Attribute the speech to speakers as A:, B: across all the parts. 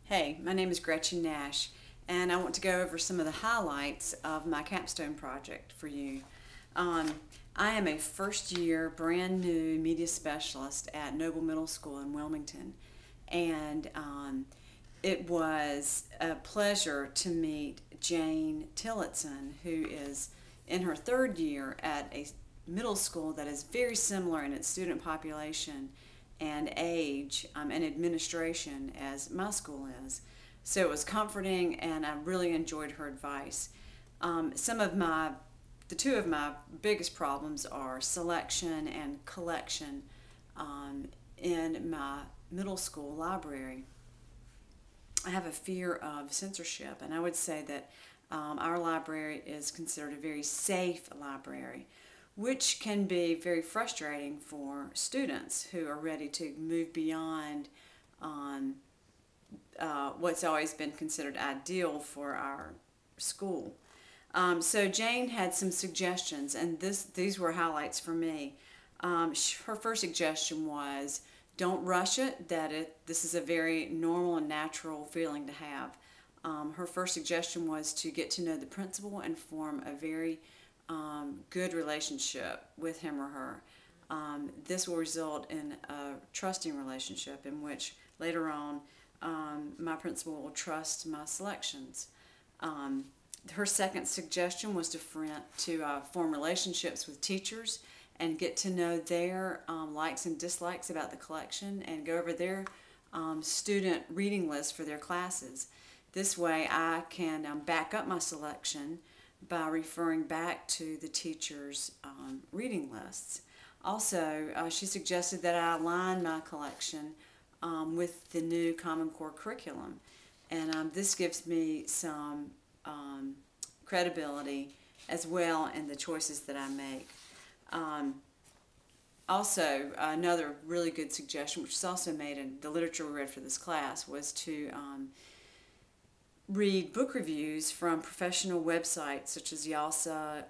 A: Hey, my name is Gretchen Nash, and I want to go over some of the highlights of my capstone project for you. Um, I am a first-year, brand new media specialist at Noble Middle School in Wilmington, and it was a pleasure to meet Jane Tillotson, who is in her third year at a middle school that is very similar in its student population and age and administration as my school is. So it was comforting, and I really enjoyed her advice. The two of my biggest problems are selection and collection in my middle school library. I have a fear of censorship, and I would say that our library is considered a very safe library, which can be very frustrating for students who are ready to move beyond what's always been considered ideal for our school. So Jane had some suggestions, and these were highlights for me. Her first suggestion was, don't rush it, this is a very normal and natural feeling to have. Her first suggestion was to get to know the principal and form a very good relationship with him or her. This will result in a trusting relationship in which later on my principal will trust my selections. Her second suggestion was to form relationships with teachers and get to know their likes and dislikes about the collection and go over their student reading list for their classes. This way I can back up my selection by referring back to the teacher's reading lists. Also, she suggested that I align my collection with the new Common Core curriculum, and this gives me some credibility as well in the choices that I make. Also, another really good suggestion, which was also made in the literature we read for this class, was to read book reviews from professional websites such as YALSA,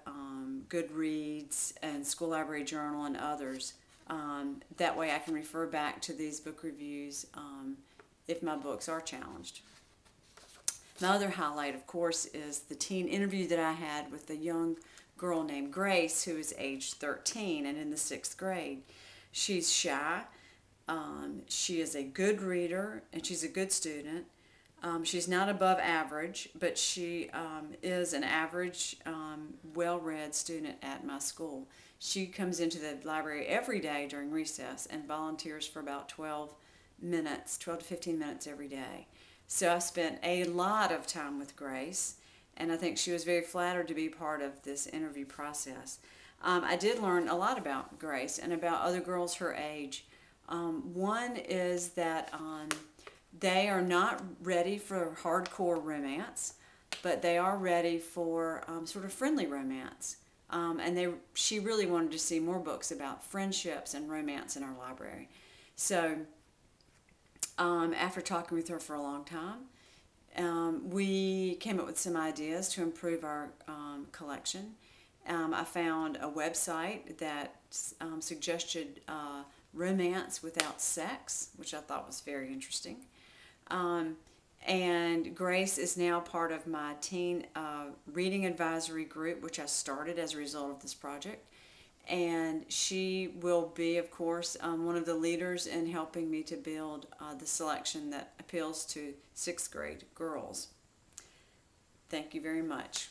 A: Goodreads, and School Library Journal, and others. That way I can refer back to these book reviews if my books are challenged. My other highlight, of course, is the teen interview that I had with a young girl named Grace, who is age 13 and in the 6th grade. She's shy, she is a good reader, and she's a good student. She's not above average, but she is an average, well-read student at my school. She comes into the library every day during recess and volunteers for about 12 to 15 minutes every day. So I spent a lot of time with Grace, and I think she was very flattered to be part of this interview process. I did learn a lot about Grace and about other girls her age. One is that they are not ready for hardcore romance, but they are ready for sort of friendly romance. She really wanted to see more books about friendships and romance in our library. So after talking with her for a long time, we came up with some ideas to improve our collection. I found a website that suggested romance without sex, which I thought was very interesting. And Grace is now part of my teen reading advisory group, which I started as a result of this project. And she will be, of course, one of the leaders in helping me to build the selection that appeals to 6th grade girls. Thank you very much.